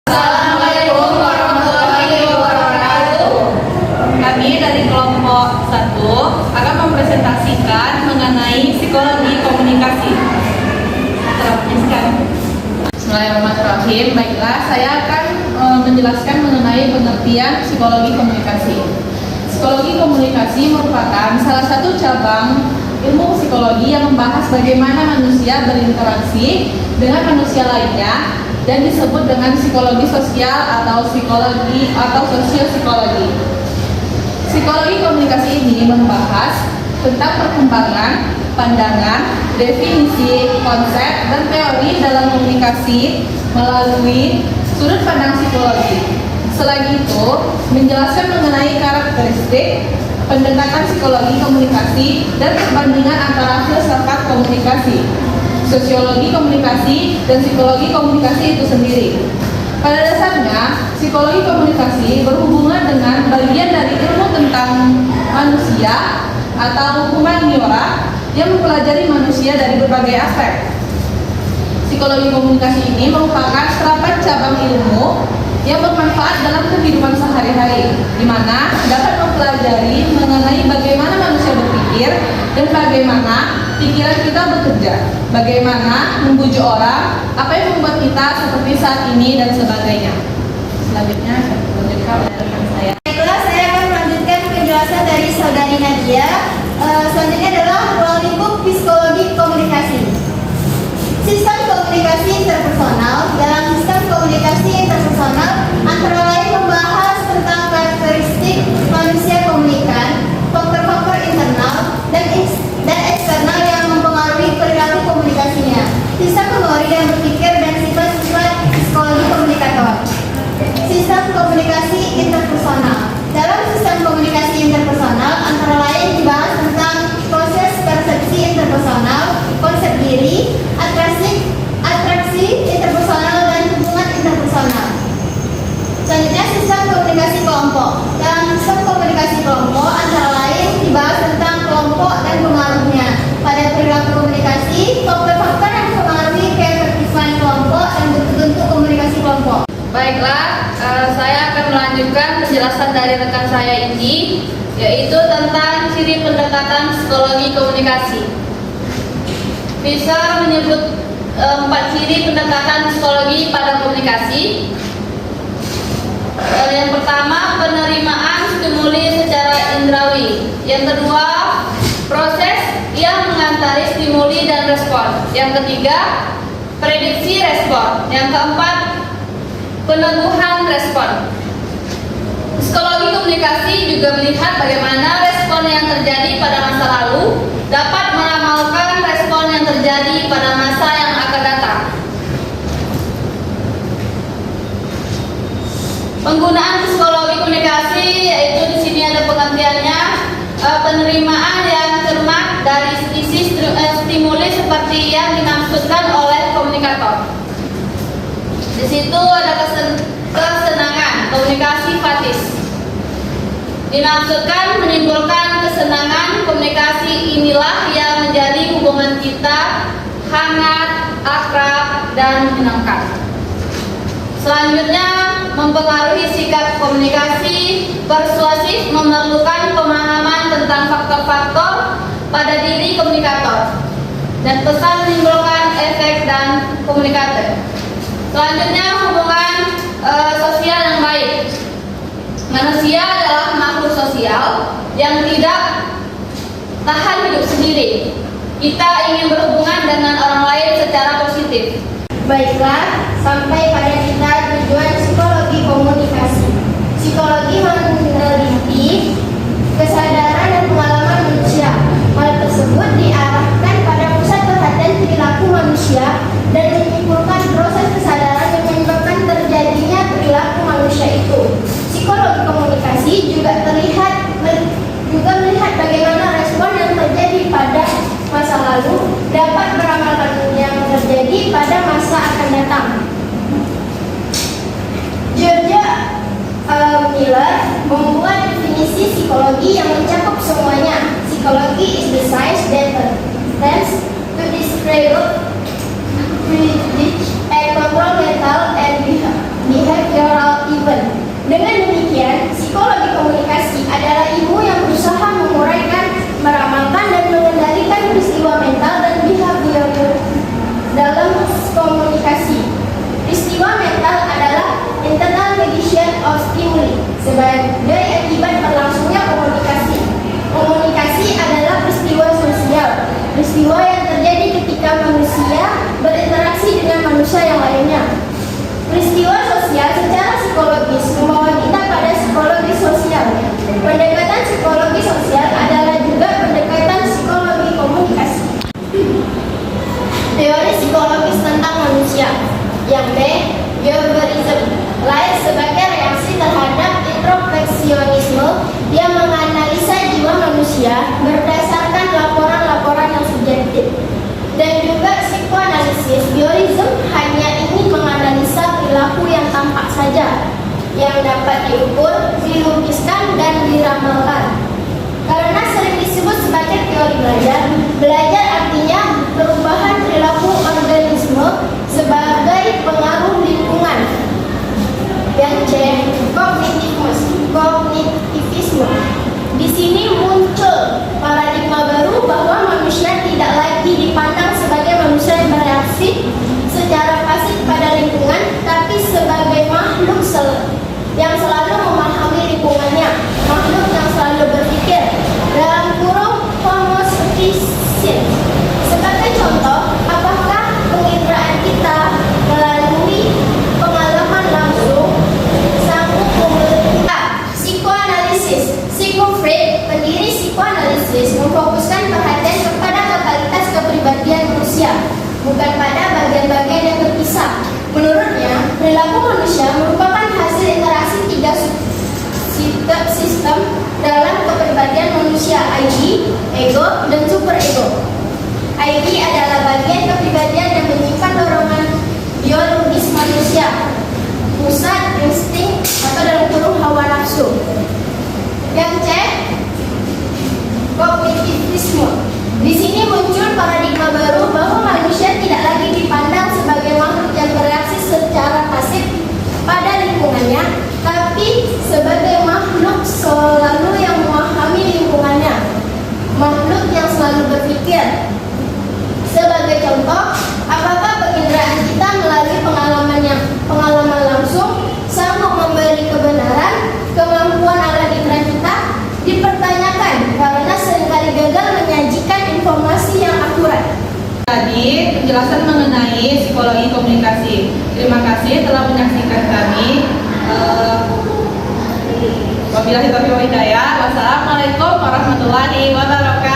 Assalamualaikum warahmatullahi wabarakatuh. Kami dari kelompok 1 akan mempresentasikan mengenai psikologi komunikasi. Bismillahirrahmanirrahim. Baiklah, saya akan menjelaskan mengenai pengertian psikologi komunikasi. Psikologi komunikasi merupakan salah satu cabang ilmu psikologi yang membahas bagaimana manusia berinteraksi dengan manusia lainnya dan disebut dengan psikologi sosial atau psikologi atau sosiopsikologi. Psikologi komunikasi ini membahas tentang perkembangan, pandangan, definisi, konsep, dan teori dalam komunikasi melalui sudut pandang psikologi. Selain itu, menjelaskan mengenai karakteristik, pendekatan psikologi komunikasi, dan perbandingan antara filsafat komunikasi, sosiologi komunikasi, dan psikologi komunikasi itu sendiri. Pada dasarnya, psikologi komunikasi berhubungan dengan bagian dari ilmu tentang manusia atau humaniora yang mempelajari manusia dari berbagai aspek. Psikologi komunikasi ini merupakan serapan cabang ilmu yang bermanfaat dalam kehidupan sehari-hari, di mana dapat mempelajari mengenai bagaimana manusia berpikir dan bagaimana pikiran kita bekerja, bagaimana membujuk orang, apa yang membuat kita seperti saat ini, dan sebagainya. Selanjutnya, saya melanjutkan oleh rekan saya. Baiklah, saya akan melanjutkan penjelasan dari saudari Nadia. Selanjutnya adalah ruang lingkup psikologi komunikasi. Sistem komunikasi interpersonal. Dalam sistem komunikasi interpersonal antara lain membahas tentang karakteristik manusia komunikan, faktor-faktor internal dan eksternal yang mempengaruhi perilaku komunikasinya, sistem memori dan berpikir, dan sifat-sifat psikologi komunikator. Sistem komunikasi interpersonal. Dalam sistem komunikasi interpersonal antara lain dibahas tentang proses persepsi interpersonal, konsep diri, atraksi interpersonal, dan hubungan interpersonal. Selanjutnya, sistem komunikasi kelompok. Dalam sistem komunikasi kelompok antara lain dibahas tentang kelompok dan pengaruhnya pada perilaku komunikasi, faktor-faktor yang mempengaruhi keefektifan kelompok, dan bentuk-bentuk komunikasi kelompok. Baiklah, saya akan melanjutkan penjelasan dari rekan saya ini, yaitu tentang ciri pendekatan psikologi komunikasi. Bisa menyebut 4 ciri pendekatan psikologi pada komunikasi. Yang pertama, penerimaan stimuli secara indrawi. Yang kedua, proses yang mengantari stimuli dan respon. Yang ketiga, prediksi respon. Yang keempat, peneguhan respon. Psikologi komunikasi juga melihat bagaimana respon yang terjadi pada masa lalu dapat meramalkan respon yang terjadi pada masa yang akan datang. Penggunaan psikologi komunikasi, yaitu di sini ada pengertiannya, penerimaan yang cermat dari isi stimuli seperti yang dimaksudkan oleh komunikator. Di situ ada kesenangan, komunikasi fatis. Dimaksudkan menimbulkan kesenangan. Komunikasi inilah yang menjadi hubungan kita hangat, akrab, dan menyenangkan. Selanjutnya, mempengaruhi sikap komunikasi. Persuasif memerlukan pemahaman tentang faktor-faktor pada diri komunikator, dan pesan menimbulkan efek dan komunikator. Selanjutnya, hubungan sosial yang baik. Manusia adalah makhluk sosial yang tidak tahan hidup sendiri. Kita ingin berhubungan dengan orang lain secara positif. Baiklah, sampai pada kita tujuan psikologi komunikasi. Psikologi meneliti kesadaran dan pengalaman manusia. Hal tersebut diarahkan pada pusat perhatian perilaku manusia dan menyimpulkan proses kesadaran yang menyebabkan terjadinya perilaku manusia itu. Psikologi komunikasi juga melihat bagaimana respon yang terjadi pada masa lalu dapat meramalkan yang terjadi pada masa akan datang. George Miller membuat definisi psikologi yang mencakup semuanya. Psikologi is the science that attempts to describe, predict, and control mental and behavioral tentang manusia. Yang B. Behaviorism, lahir sebagai reaksi terhadap introspeksionisme yang menganalisa jiwa manusia berdasarkan laporan-laporan yang subjektif. Dan juga psikoanalisis, biorism hanya ingin menganalisa perilaku yang tampak saja, yang dapat diukur, dilukiskan, dan diramalkan. Karena sering disebut sebagai teori belajar, belajar artinya perubahan perilaku organisme sebagai pengaruh lingkungan. Yang C. Kognitivisme. Di sini muncul paradigma baru bahwa manusia tidak lagi dipandang sebagai manusia yang bereaksi secara pasif pada lingkungan, tapi sebagai makhluk yang selalu memahami lingkungannya, makhluk yang selalu berpikir, dalam kurung homo sapiens. Sebagai contoh, apakah penginderaan kita melalui pengalaman langsung sanggup membentuk psikoanalisis? Sigmund Freud, pendiri psikoanalisis, memfokuskan perhatian kepada totalitas kepribadian manusia, bukan pada bagian-bagian yang terpisah. Menurutnya, perilaku manusia merupakan hasil interaksi tiga sistem dalam kepribadian manusia, ID, ego, dan superego. ID adalah bagian kepribadian yang menyimpan dorongan biologis manusia, pusat insting atau dalam kurung hawa nafsu. Yang C. Kognitivisme. Di sini muncul paradigma baru bahwa manusia tidak lagi dipandang sebagai makhluk yang bereaksi secara pasif pada lingkungannya, tapi sebagai makhluk selalu yang memahami lingkungannya, makhluk yang selalu berpikir. Sebagai contoh, apakah penginderaan kita melalui pengalaman langsung sanggup memberi kebenaran? Kemampuan alat indera kita dipertanyakan karena seringkali gagal menyajikan informasi yang akurat. Tadi penjelasan mengenai psikologi komunikasi. Terima kasih telah menyaksikan kami. Wabillahi taufiq wal hidayah. Wassalamualaikum warahmatullahi wabarakatuh.